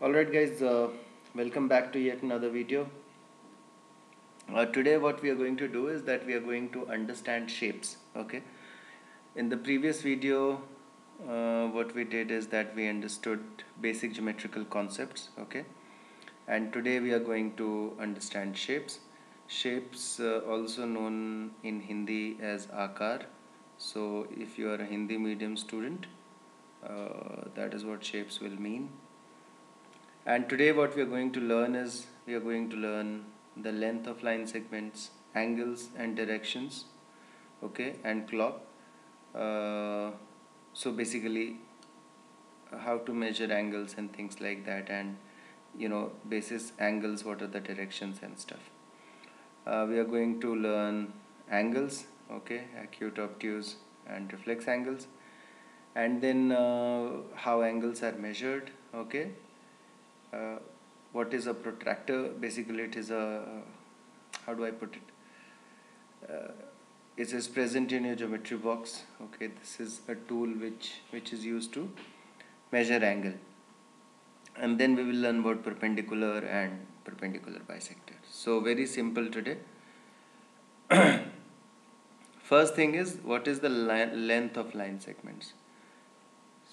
Alright guys, welcome back to yet another video. Today what we are going to do is that we are going to understand shapes. Okay. In the previous video what we did is that we understood basic geometrical concepts. Okay. And today we are going to understand shapes. Shapes also known in Hindi as Akar. So if you are a Hindi medium student, that is what shapes will mean. And today what we are going to learn is we are going to learn the length of line segments, angles and directions, okay, and clock. Uh, so basically how to measure angles and things like that, and basis angles, what are the directions and stuff. We are going to learn angles, okay, acute, obtuse and reflex angles, and then how angles are measured, okay. uh, what is a protractor? Basically it is a, how do I put it, it is present in your geometry box. Okay, this is a tool which is used to measure angle. And then we will learn about perpendicular and perpendicular bisector. So very simple today. First thing is, what is the length of line segments?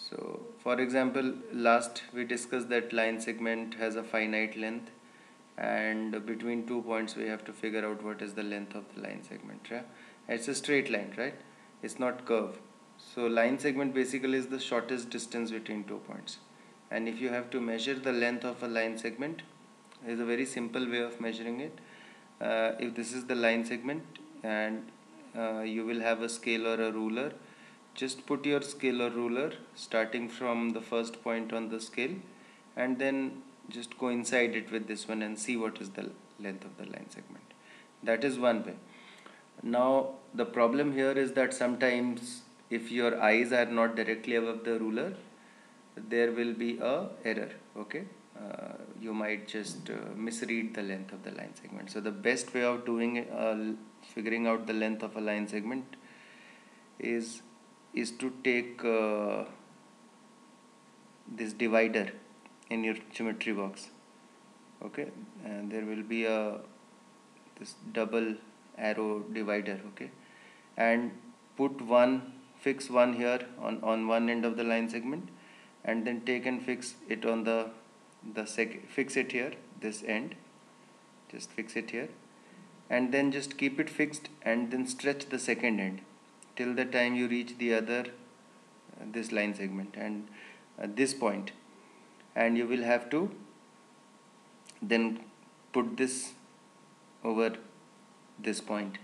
So for example, last we discussed that line segment has a finite length, and between 2 points we have to figure out what is the length of the line segment. Yeah? It's a straight line, right? It's not curve. So line segment basically is the shortest distance between 2 points, and if you have to measure the length of a line segment, there is a very simple way of measuring it. If this is the line segment and you will have a scale or a ruler, just put your scale or ruler starting from the first point on the scale, and then just coincide it with this one and see what is the length of the line segment. That is one way. Now the problem here is that sometimes if your eyes are not directly above the ruler, there will be a error. Okay, you might just misread the length of the line segment. So the best way of doing figuring out the length of a line segment is to take this divider in your geometry box. Okay, and there will be a this double arrow divider. Okay, and put one, fix one here on one end of the line segment, and then take and fix it on the second, fix it here, this end, just fix it here, and then just keep it fixed and then stretch the second end till the time you reach the other this line segment and this point, and you will have to then put this over this point,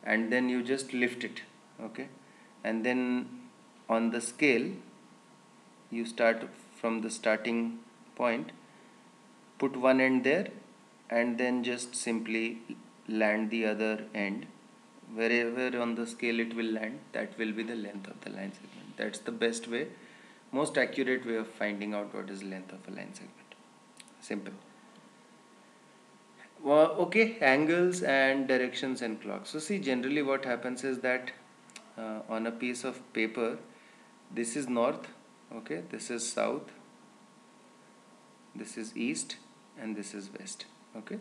and then you just lift it. Okay, and then on the scale you start from the starting point, put one end there, and then just simply land the other end wherever on the scale it will land. That will be the length of the line segment. That's the best way, most accurate way of finding out what is the length of a line segment. Simple. Well, okay, angles and directions and clocks. So see, generally what happens is that on a piece of paper, this is north, okay, this is south, this is east, and this is west. Okay,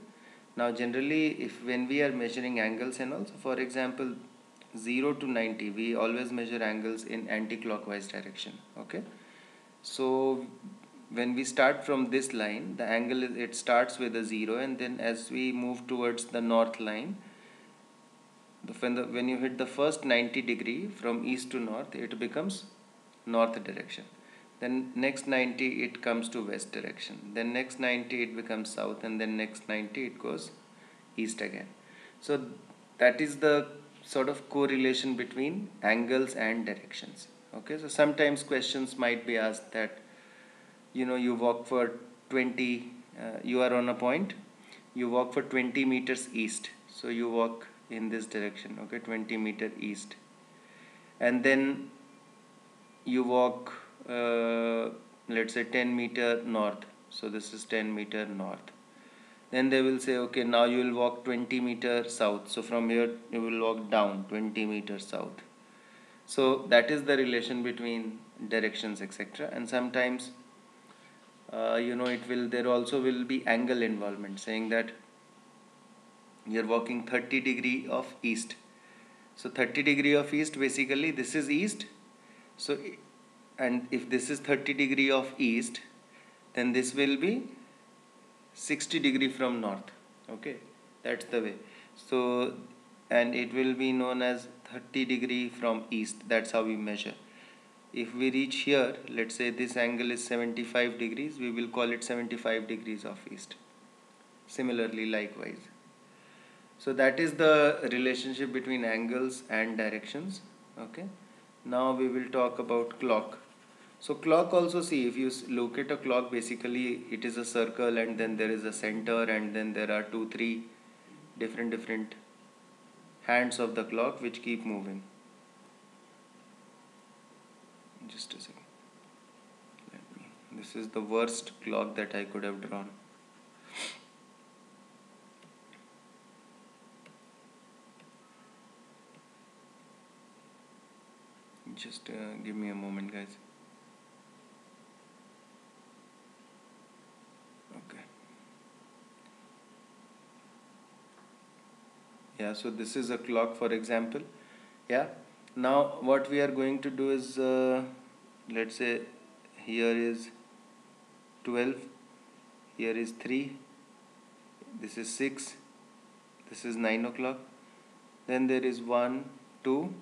now generally if when we are measuring angles, and also for example 0 to 90, we always measure angles in anti-clockwise direction. Okay, so when we start from this line, the angle it starts with a 0, and then as we move towards the north line, when you hit the first 90 degree from east to north, it becomes north direction. Then next 90 it comes to west direction. Then next 90 it becomes south, and then next 90 it goes east again. So that is the sort of correlation between angles and directions. Okay, so sometimes questions might be asked that you walk for 20, you are on a point, you walk for 20 meters east, so you walk in this direction, okay, 20 meter east, and then you walk let's say 10 meter north, so this is 10 meter north. Then they will say, okay, now you will walk 20 meter south, so from here you will walk down 20 meters south. So that is the relation between directions, etc. And sometimes there also will be angle involvement, saying that you're walking 30 degree of east. So 30 degree of east, basically this is east. So, and if this is 30 degree of east, then this will be 60 degree from north. Okay, that's the way. So, and it will be known as 30 degree from east. That's how we measure. If we reach here, let's say this angle is 75 degrees, we will call it 75 degrees of east. Similarly, likewise. So that is the relationship between angles and directions. Okay, now we will talk about clock. So clock also, see, if you look at a clock, basically it is a circle and then there is a center and then there are 2-3 different hands of the clock which keep moving. Just a second. This is the worst clock that I could have drawn. Just give me a moment, guys. Okay. Yeah, so this is a clock, for example. Yeah. Now what we are going to do is, let's say here is 12, here is 3, this is 6, this is 9 o'clock, then there is 1, 2,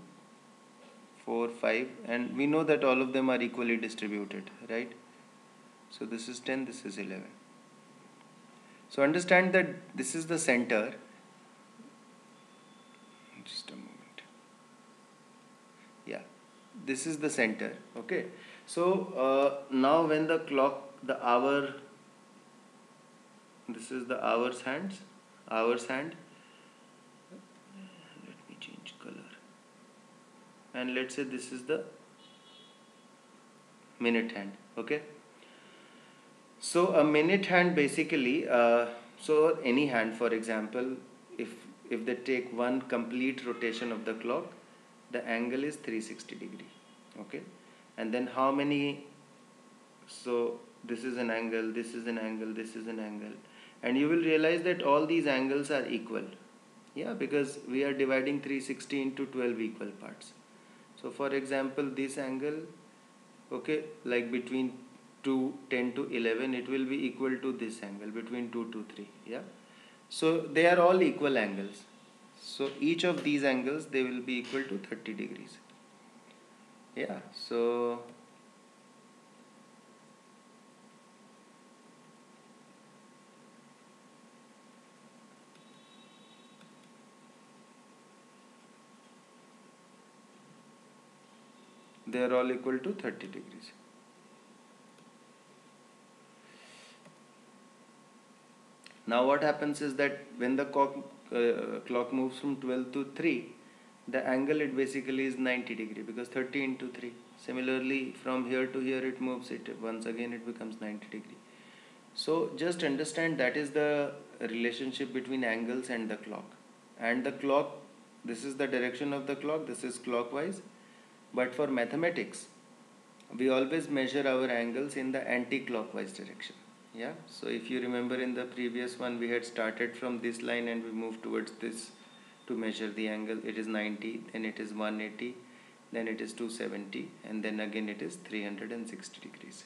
4, 5, and we know that all of them are equally distributed, right? So this is 10, this is 11. So understand that this is the center. Just a moment. Yeah, this is the center. Okay. So now when the clock, the hour, this is the hour's hand. Let me change color. And let's say this is the minute hand. Okay. So a minute hand basically, so any hand, for example, if they take one complete rotation of the clock, the angle is 360 degree. Okay, and then how many? So this is an angle, this is an angle, this is an angle, and you will realize that all these angles are equal. Yeah, because we are dividing 360 into 12 equal parts. So for example, this angle, okay, like between 2, 10 to 11, it will be equal to this angle between 2 to 3. Yeah, so they are all equal angles. So each of these angles, they will be equal to 30 degrees. Yeah, so they are all equal to 30 degrees. Now what happens is that when the clock moves from 12 to 3, the angle, it basically is 90 degree, because 30 into 3. Similarly, from here to here it moves, it once again it becomes 90 degree. So just understand that is the relationship between angles and the clock. And the clock, this is the direction of the clock, this is clockwise. But for mathematics, we always measure our angles in the anti-clockwise direction. Yeah, so if you remember in the previous one, we had started from this line and we moved towards this to measure the angle. It is 90, then it is 180, then it is 270, and then again it is 360 degrees.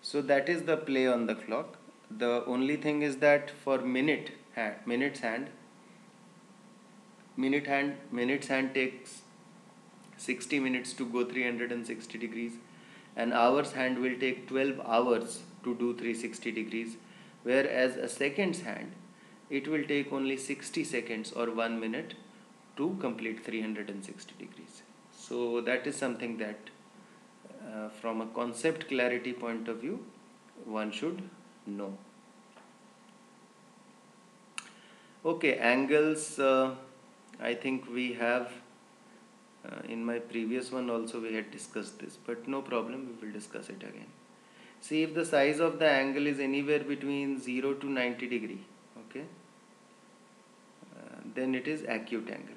So that is the play on the clock. The only thing is that for minutes hand takes 60 minutes to go 360 degrees, and hour's hand will take 12 hours to do 360 degrees, whereas a second's hand, it will take only 60 seconds or 1 minute to complete 360 degrees. So that is something that from a concept clarity point of view, one should know. Okay, angles, I think we have in my previous one also we had discussed this, but no problem, we will discuss it again. See, if the size of the angle is anywhere between 0 to 90 degree, okay, then it is acute angle.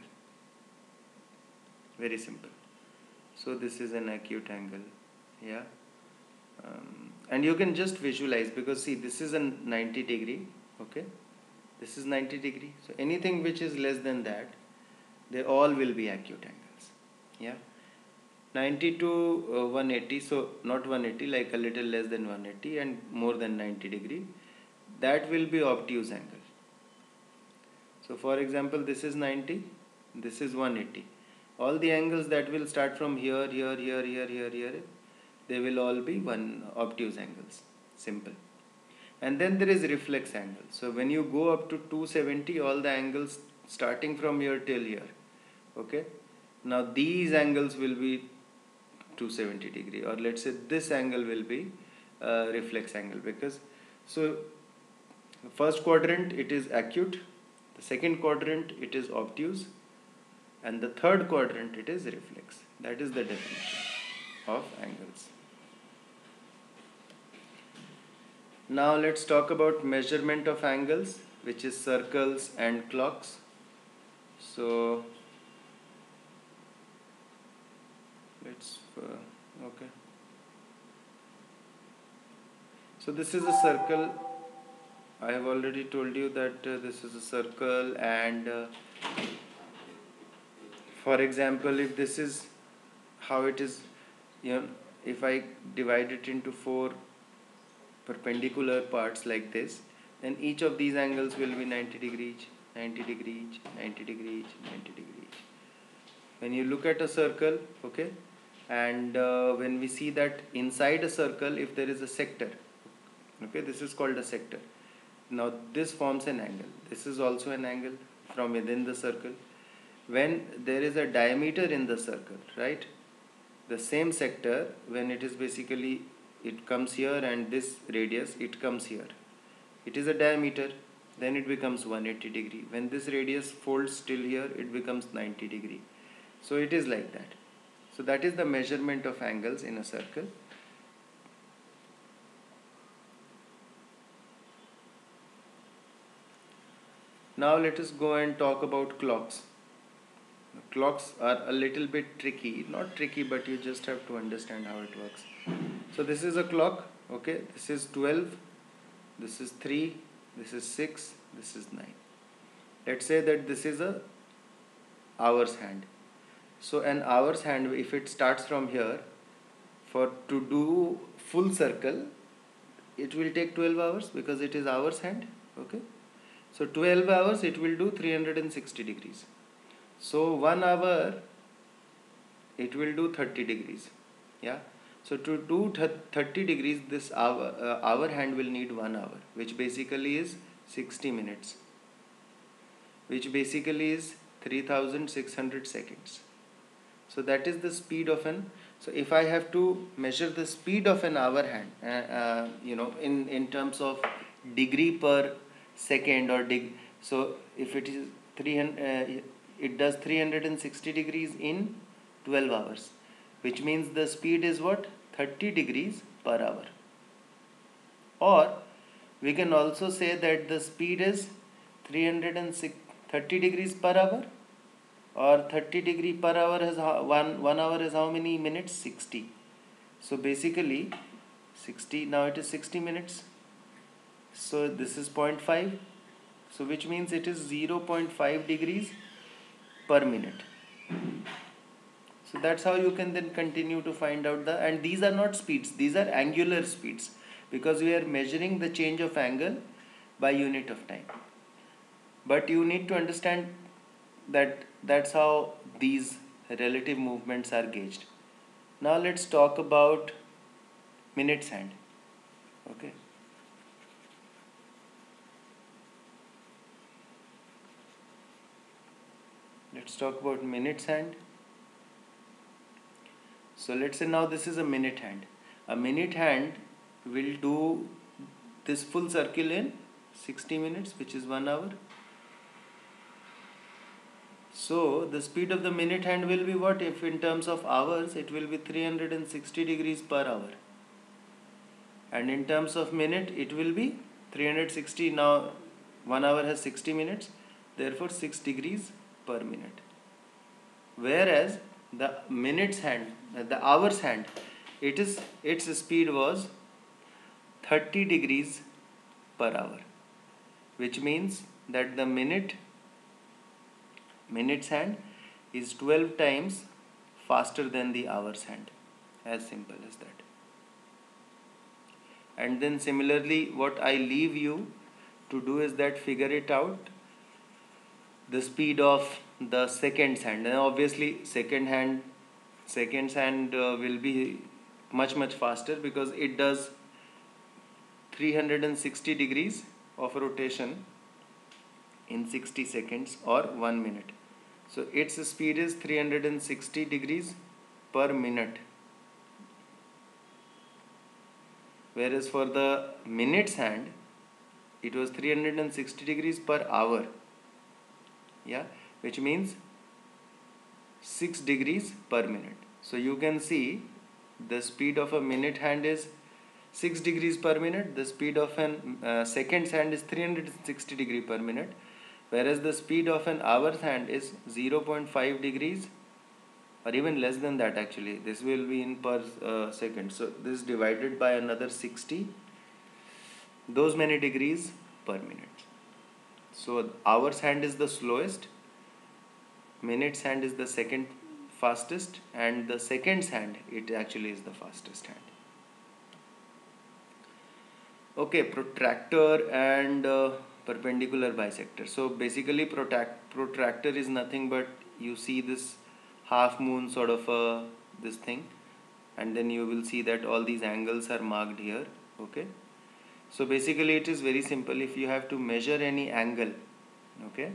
Very simple. So this is an acute angle. Yeah, and you can just visualize, because see, this is a 90 degree, okay, this is 90 degree, so anything which is less than that, they all will be acute angles. Yeah, 90 to 180, so not 180, like a little less than 180 and more than 90 degree, that will be obtuse angle. So for example, this is 90, this is 180. All the angles that will start from here, here, they will all be one obtuse angles. Simple. And then there is reflex angle. So when you go up to 270, all the angles starting from here till here. Okay. Now these angles will be 270 degree, or let's say this angle will be reflex angle, because so first quadrant it is acute, the second quadrant it is obtuse, and the third quadrant it is reflex. That is the definition of angles. Now let's talk about measurement of angles, which is circles and clocks. So let's okay. So this is a circle. I have already told you that this is a circle, and for example, if this is how it is, if I divide it into 4 perpendicular parts like this, then each of these angles will be 90 degree each, 90 degree each, 90 degree each, 90 degree each. When you look at a circle, okay, and when we see that inside a circle, if there is a sector, okay, this is called a sector. Now this forms an angle. This is also an angle from within the circle. When there is a diameter in the circle, right, the same sector, when it is basically, it comes here, and this radius, it comes here, it is a diameter, then it becomes 180 degree. When this radius folds till here, it becomes 90 degree. So it is like that. So that is the measurement of angles in a circle. Now let us go and talk about clocks. Clocks are a little bit tricky, not tricky, but you just have to understand how it works. So this is a clock, okay, this is 12, this is 3, this is 6, this is 9. Let's say that this is a hour's hand. So an hour's hand, if it starts from here, to do full circle, it will take 12 hours, because it is hour's hand, okay. So 12 hours, it will do 360 degrees. So 1 hour, it will do 30 degrees. Yeah. So to do 30 degrees, this hour hand will need 1 hour, which basically is 60 minutes, which basically is 3600 seconds. So that is the speed of so if I have to measure the speed of an hour hand, in terms of degree per second, or so if it is 300, it does 360 degrees in 12 hours, which means the speed is what? 30 degrees per hour. Or we can also say that the speed is 330 degrees per hour, or 30 degree per hour is 1 hour is how many minutes? 60. So basically 60, now it is 60 minutes. So this is 0.5. So which means it is 0.5 degrees per minute. So that's how you can then continue to find out and these are not speeds, these are angular speeds, because we are measuring the change of angle by unit of time. But you need to understand that that's how these relative movements are gauged. Now let's talk about minutes hand. Okay. Let's talk about minutes hand. So let's say now this is a minute hand. A minute hand will do this full circle in 60 minutes, which is 1 hour. So the speed of the minute hand will be what? If in terms of hours, it will be 360 degrees per hour. And in terms of minute, it will be 360. Now 1 hour has 60 minutes, therefore 6 degrees per minute. Whereas the minutes hand, the hours hand, its speed was 30 degrees per hour, which means that the minute's hand is 12 times faster than the hour's hand. As simple as that. And then similarly, what I leave you to do is that figure it out the speed of the second's hand. And obviously second's hand will be much faster because it does 360 degrees of rotation in 60 seconds or 1 minute. So its speed is 360 degrees per minute. Whereas for the minute's hand, it was 360 degrees per hour. Yeah, which means 6 degrees per minute. So you can see the speed of a minute hand is 6 degrees per minute. The speed of an second's hand is 360 degree per minute. Whereas the speed of an hour's hand is 0.5 degrees or even less than that actually. This will be in per second. So this divided by another 60, those many degrees per minute. So hour's hand is the slowest, minute's hand is the second fastest, and the second's hand, it actually is the fastest hand. Okay, protractor and perpendicular bisector. So basically protractor is nothing but you see this half moon sort of this thing, and then you will see that all these angles are marked here. Okay, so basically it is very simple. If you have to measure any angle, okay,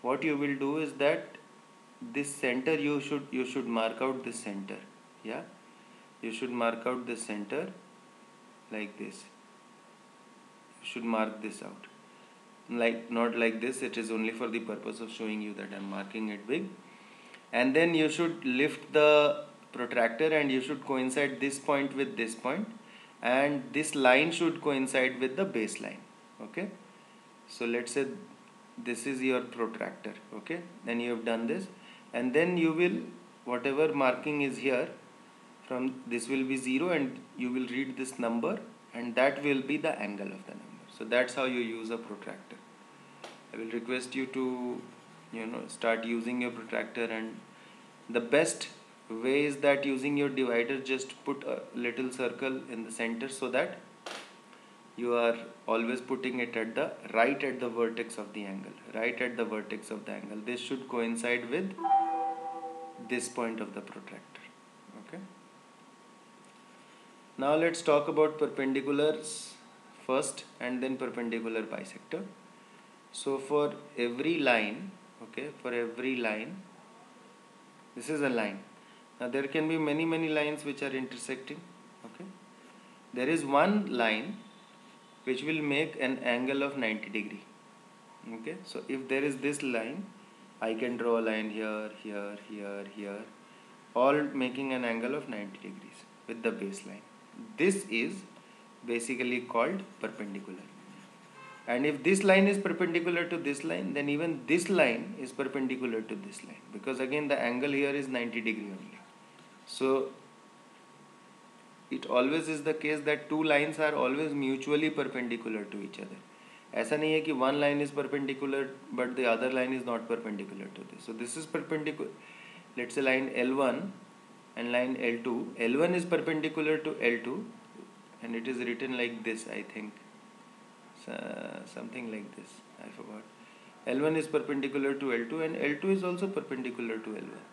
what you will do is that this center you should mark out this center. Yeah, you should mark out this center like this. You should mark this out, like not like this. It is only for the purpose of showing you that I am marking it big. And then you should lift the protractor and you should coincide this point with this point, and this line should coincide with the baseline. Okay, so let's say this is your protractor. Okay, then you have done this, and then you will, whatever marking is here, from this will be 0 and you will read this number, and that will be the angle of the number. So that's how you use a protractor. I will request you to start using your protractor, and the best way is that using your divider, just put a little circle in the center so that you are always putting it at the right at the vertex of the angle. This should coincide with this point of the protractor. Okay, now let's talk about perpendiculars first and then perpendicular bisector. So for every line, okay, this is a line. Now there can be many lines which are intersecting. Okay, there is one line which will make an angle of 90 degree. Okay, so if there is this line, I can draw a line here, all making an angle of 90 degrees with the baseline. This is basically called perpendicular. And if this line is perpendicular to this line, then even this line is perpendicular to this line, because again the angle here is 90 degree only. So it always is the case that two lines are always mutually perpendicular to each other. ऐसा नहीं है कि one line is perpendicular but the other line is not perpendicular to this. So this is perpendicular. Let's say line L1 and line L2. L1 is perpendicular to L2, and it is written like this, I think. Something like this, I forgot. L1 is perpendicular to L2 and L2 is also perpendicular to L1.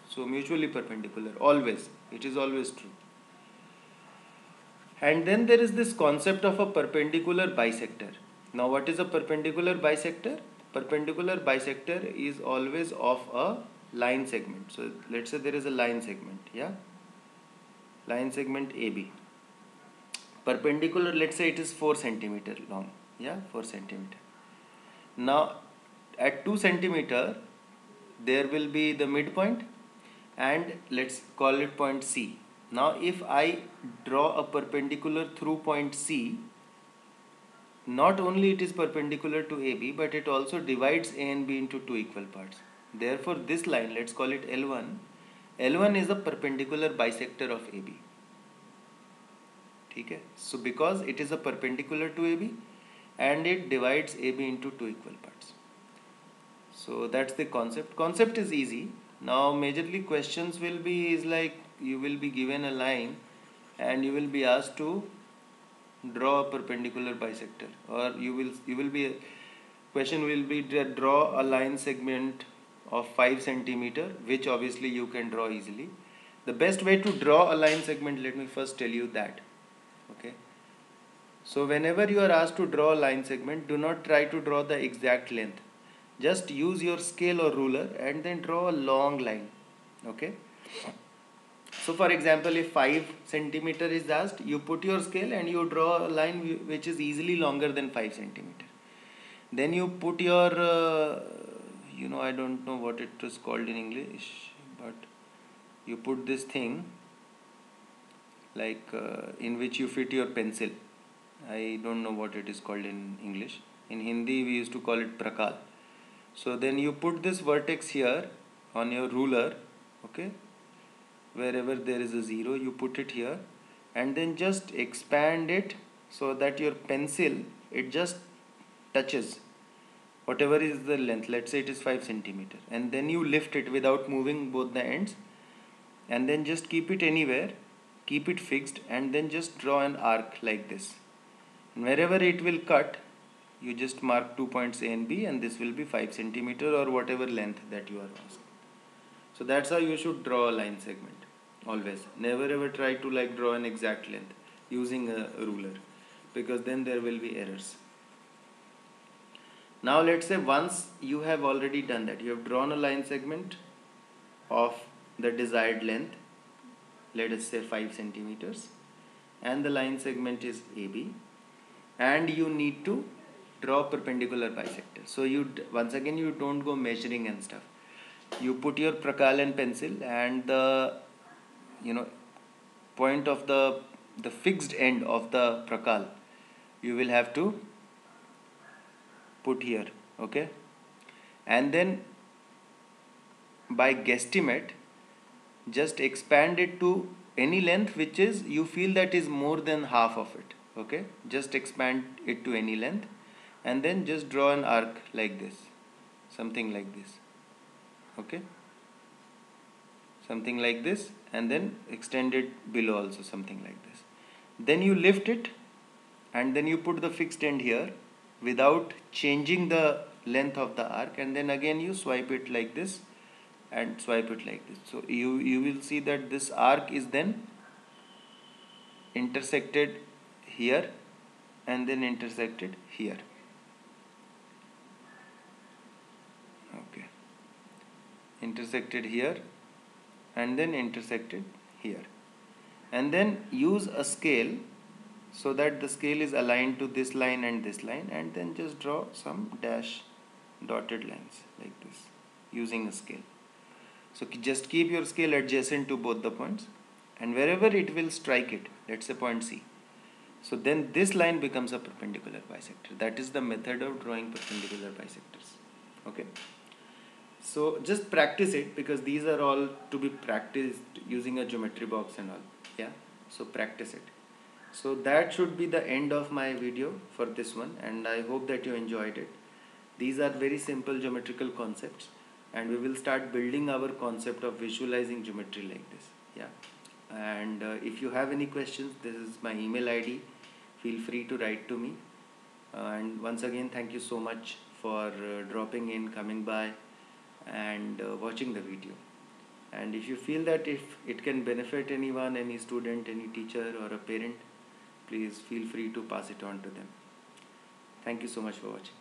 So mutually perpendicular, always. It is always true. And then there is this concept of a perpendicular bisector. Now what is a perpendicular bisector? Perpendicular bisector is always of a line segment. So let's say there is a line segment, yeah? Line segment AB. Perpendicular, let's say it is 4 centimeter long, yeah, 4 centimeter. Now at 2 centimeter there will be the midpoint, and let's call it point C. Now if I draw a perpendicular through point C, not only it is perpendicular to AB, but it also divides A and B into two equal parts. Therefore this line, let's call it L1. L1 is a perpendicular bisector of AB. ठीक है. So because it is a perpendicular to AB and it divides AB into two equal parts. So that's the concept. Concept is easy. Now majorly questions will be is like you will be given a line and you will be asked to draw a perpendicular bisector, or you will be question will be draw a line segment of 5 centimeter, which obviously you can draw easily. The best way to draw a line segment, let me first tell you that. Okay, so whenever you are asked to draw a line segment, do not try to draw the exact length. Just use your scale or ruler and then draw a long line. Okay, so for example, if 5 centimeter is asked, you put your scale and you draw a line which is easily longer than 5 centimeter. Then you put your I don't know what it is called in English, but you put this thing like in which you fit your pencil. I don't know what it is called in English. In Hindi we used to call it prakal. So then you put this vertex here on your ruler. Okay, wherever there is a 0 you put it here, and then just expand it so that your pencil, it just touches whatever is the length. Let's say it is 5 centimeter, and then you lift it without moving both the ends, and then just keep it anywhere, keep it fixed, and then just draw an arc like this, and wherever it will cut you just mark 2 points A and B, and this will be 5 centimeter or whatever length that you are asked. So that's how you should draw a line segment. Always never ever try to like draw an exact length using a ruler, because then there will be errors. Now let's say once you have already done that, you have drawn a line segment of the desired length, let us say 5 centimeters, and the line segment is AB, and you need to draw perpendicular bisector. So you once again you don't go measuring and stuff. You put your prakal and pencil, and the point of the fixed end of the prakal you will have to put here. Okay, and then by guesstimate just expand it to any length which is you feel that is more than half of it. Okay, just expand it to any length, and then just draw an arc like this, something like this. Okay, something like this, and then extend it below also, something like this. Then you lift it, and then you put the fixed end here without changing the length of the arc, and then again you swipe it like this and swipe it like this. So you will see that this arc is then intersected here and then intersected here. Okay, intersected here and then intersected here, and then use a scale so that the scale is aligned to this line and this line, and then just draw some dash dotted lines like this using a scale. So just keep your scale adjacent to both the points, and wherever it will strike it, let's say point C, so then this line becomes a perpendicular bisector. That is the method of drawing perpendicular bisectors. Okay, so just practice it, because these are all to be practiced using a geometry box and all. Yeah, so practice it. So that should be the end of my video for this one, and I hope that you enjoyed it. These are very simple geometrical concepts, and we will start building our concept of visualizing geometry like this. Yeah, and if you have any questions, this is my email ID. Feel free to write to me. And once again, thank you so much for dropping in, coming by, and watching the video. And if you feel that if it can benefit anyone, any student, any teacher or a parent, please feel free to pass it on to them. Thank you so much for watching.